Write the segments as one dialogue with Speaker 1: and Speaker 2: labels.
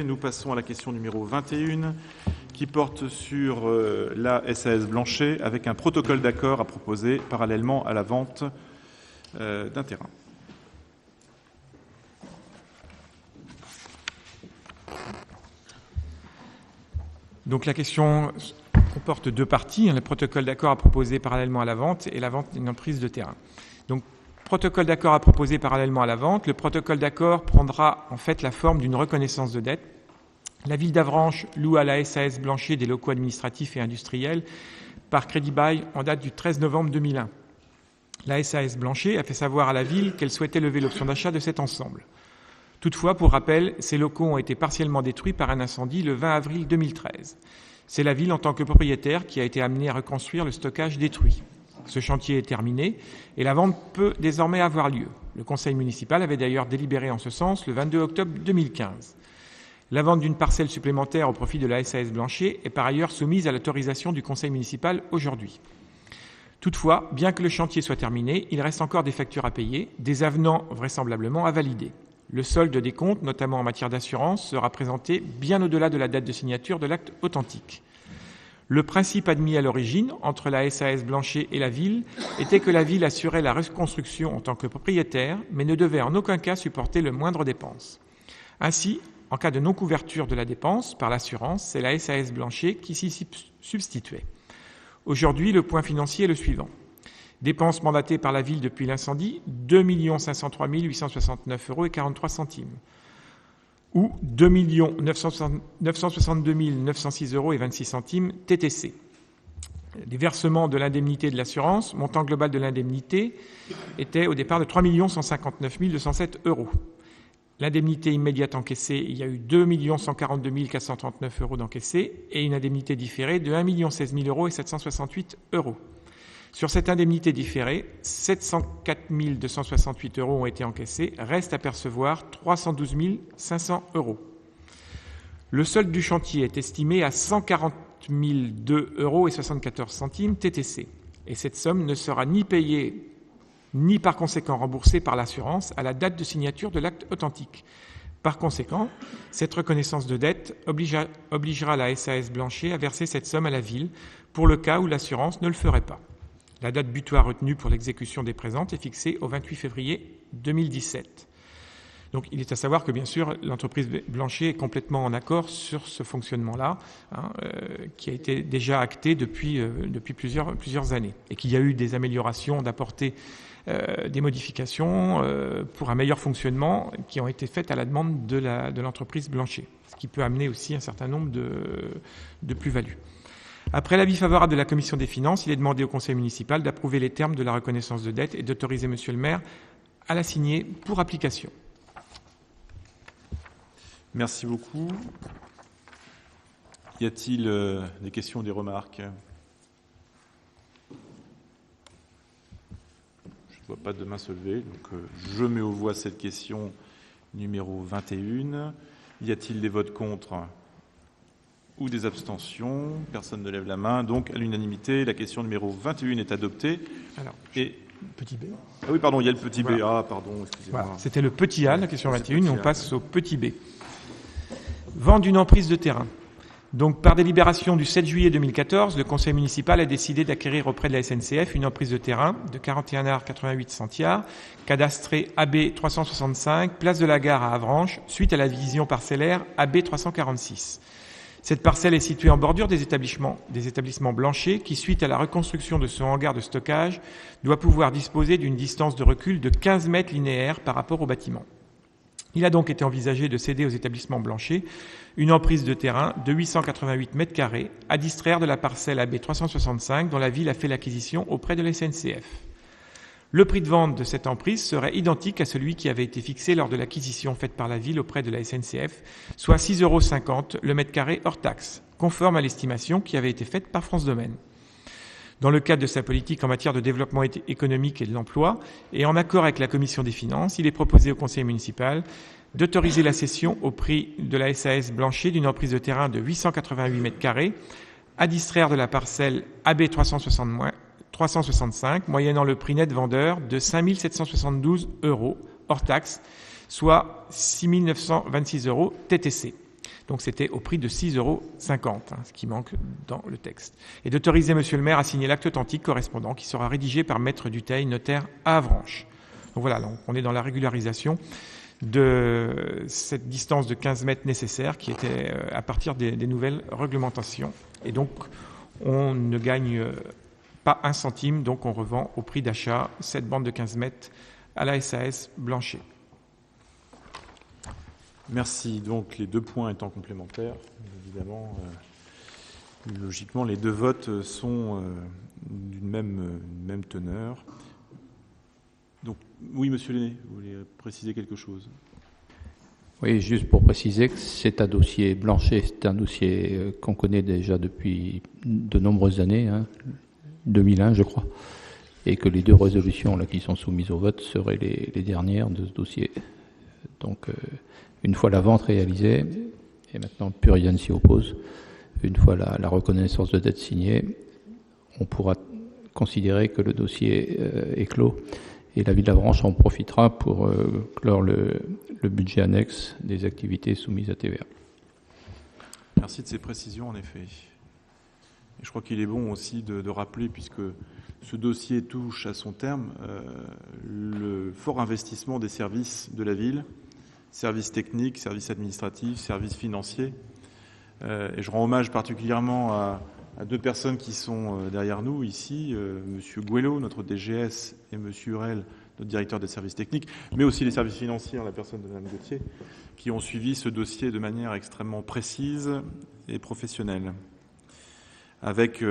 Speaker 1: Nous passons à la question numéro 21 qui porte sur la SAS Blanchet avec un protocole d'accord à proposer parallèlement à la vente d'un terrain.
Speaker 2: Donc la question comporte deux parties, le protocole d'accord à proposer parallèlement à la vente et la vente d'une emprise de terrain. Donc protocole d'accord à proposer parallèlement à la vente. Le protocole d'accord prendra en fait la forme d'une reconnaissance de dette. La ville d'Avranches loue à la SAS Blanchet des locaux administratifs et industriels par crédit bail en date du 13 novembre 2001. La SAS Blanchet a fait savoir à la ville qu'elle souhaitait lever l'option d'achat de cet ensemble. Toutefois, pour rappel, ces locaux ont été partiellement détruits par un incendie le 20 avril 2013. C'est la ville en tant que propriétaire qui a été amenée à reconstruire le stockage détruit. Ce chantier est terminé et la vente peut désormais avoir lieu. Le conseil municipal avait d'ailleurs délibéré en ce sens le 22 octobre 2015. La vente d'une parcelle supplémentaire au profit de la SAS Blanchet est par ailleurs soumise à l'autorisation du conseil municipal aujourd'hui. Toutefois, bien que le chantier soit terminé, il reste encore des factures à payer, des avenants vraisemblablement à valider. Le solde des comptes, notamment en matière d'assurance, sera présenté bien au-delà de la date de signature de l'acte authentique. Le principe admis à l'origine entre la SAS Blanchet et la ville était que la ville assurait la reconstruction en tant que propriétaire, mais ne devait en aucun cas supporter le moindre dépense. Ainsi, en cas de non-couverture de la dépense par l'assurance, c'est la SAS Blanchet qui s'y substituait. Aujourd'hui, le point financier est le suivant. Dépenses mandatées par la ville depuis l'incendie, 2 503 869,43 € ou 2 962 906,26 € TTC. Les versements de l'indemnité de l'assurance, montant global de l'indemnité, était au départ de 3 159 207 €. L'indemnité immédiate encaissée, il y a eu 2 142 439 € d'encaissés et une indemnité différée de 1 16 768 €. Sur cette indemnité différée, 704 268 € ont été encaissés, reste à percevoir 312 500 €. Le solde du chantier est estimé à 140 002,74 € TTC et cette somme ne sera ni payée ni par conséquent remboursée par l'assurance à la date de signature de l'acte authentique. Par conséquent, cette reconnaissance de dette obligera la SAS Blanchet à verser cette somme à la ville pour le cas où l'assurance ne le ferait pas. La date butoir retenue pour l'exécution des présentes est fixée au 28 février 2017. Donc il est à savoir que bien sûr l'entreprise Blanchet est complètement en accord sur ce fonctionnement-là, qui a été déjà acté depuis plusieurs années et qu'il y a eu des améliorations, d'apporter des modifications pour un meilleur fonctionnement qui ont été faites à la demande de l'entreprise Blanchet, ce qui peut amener aussi un certain nombre de plus-values. Après l'avis favorable de la Commission des finances, il est demandé au Conseil municipal d'approuver les termes de la reconnaissance de dette et d'autoriser Monsieur le maire à la signer pour application.
Speaker 1: Merci beaucoup. Y a-t-il des questions ou des remarques ? Je ne vois pas de main se lever, donc je mets aux voix cette question numéro 21. Y a-t-il des votes contre ou des abstentions? Personne ne lève la main, donc à l'unanimité, la question numéro 21 est adoptée.
Speaker 2: Alors, petit b.
Speaker 1: Ah oui, pardon, il y a le petit
Speaker 2: voilà.
Speaker 1: b. Ah, pardon, excusez-moi.
Speaker 2: Voilà. C'était le petit a, la question 21, on passe au petit b. Vente d'une emprise de terrain. Donc, par délibération du 7 juillet 2014, le conseil municipal a décidé d'acquérir auprès de la SNCF une emprise de terrain de 41 ar 88 centiares, cadastrée AB 365, place de la Gare à Avranches, suite à la division parcellaire AB 346. Cette parcelle est située en bordure des établissements Blanchet qui, suite à la reconstruction de son hangar de stockage, doit pouvoir disposer d'une distance de recul de 15 mètres linéaires par rapport au bâtiment. Il a donc été envisagé de céder aux établissements Blanchet une emprise de terrain de 888 mètres carrés à distraire de la parcelle AB 365 dont la ville a fait l'acquisition auprès de la SNCF. Le prix de vente de cette emprise serait identique à celui qui avait été fixé lors de l'acquisition faite par la ville auprès de la SNCF, soit 6,50 € le mètre carré hors taxe, conforme à l'estimation qui avait été faite par France Domaine. Dans le cadre de sa politique en matière de développement économique et de l'emploi, et en accord avec la Commission des finances, il est proposé au conseil municipal d'autoriser la cession au prix de la SAS Blanchet d'une emprise de terrain de 888 mètres carrés à distraire de la parcelle AB 365, moyennant le prix net vendeur de 5 772 € hors taxe, soit 6 926 € TTC. Donc c'était au prix de 6,50 €, ce qui manque dans le texte. Et d'autoriser Monsieur le maire à signer l'acte authentique correspondant qui sera rédigé par Maître Dutheil, notaire à Avranches. Donc voilà, donc on est dans la régularisation de cette distance de 15 mètres nécessaire qui était à partir des nouvelles réglementations. Et donc on ne gagne pas un centime, donc on revend au prix d'achat cette bande de 15 mètres à la SAS Blanchet.
Speaker 1: Merci. Donc les deux points étant complémentaires, évidemment, logiquement, les deux votes sont d'une même teneur. Donc, oui, Monsieur Lenné, vous voulez préciser quelque chose?
Speaker 3: Oui, juste pour préciser que c'est un dossier Blanchet, c'est un dossier qu'on connaît déjà depuis de nombreuses années, 2001 je crois, et que les deux résolutions là, qui sont soumises au vote seraient les dernières de ce dossier. Donc, une fois la vente réalisée, et maintenant plus rien ne s'y oppose, une fois la reconnaissance de dette signée, on pourra considérer que le dossier est clos. Et la ville d'Avranches en profitera pour clore le budget annexe des activités soumises à TVA.
Speaker 1: Merci de ces précisions, en effet. Et je crois qu'il est bon aussi de rappeler, puisque ce dossier touche à son terme, le fort investissement des services de la ville, services techniques, services administratifs, services financiers. Et je rends hommage particulièrement à deux personnes qui sont derrière nous ici, Monsieur Gouello, notre DGS, et Monsieur Hurel, notre directeur des services techniques, mais aussi les services financiers, en la personne de Mme Gauthier, qui ont suivi ce dossier de manière extrêmement précise et professionnelle, avec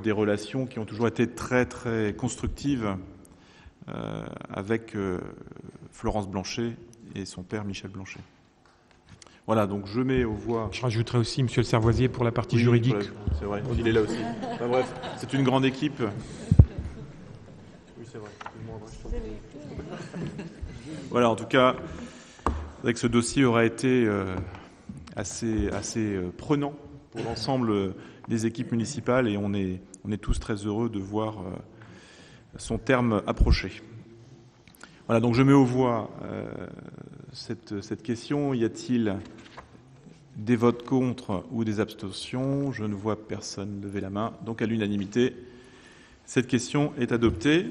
Speaker 1: des relations qui ont toujours été très, très constructives avec Florence Blanchet et son père Michel Blanchet. Voilà, donc je mets aux voix...
Speaker 2: Je rajouterai aussi Monsieur le Servoisier pour la partie juridique.
Speaker 1: C'est vrai, il est là aussi. Enfin, bref, c'est une grande équipe. Oui, c'est vrai. Voilà, en tout cas, avec ce dossier aurait été assez prenant pour l'ensemble des équipes municipales et on est tous très heureux de voir son terme approcher. Voilà, donc je mets aux voix cette question. Y a-t-il des votes contre ou des abstentions? Je ne vois personne lever la main. Donc à l'unanimité, cette question est adoptée.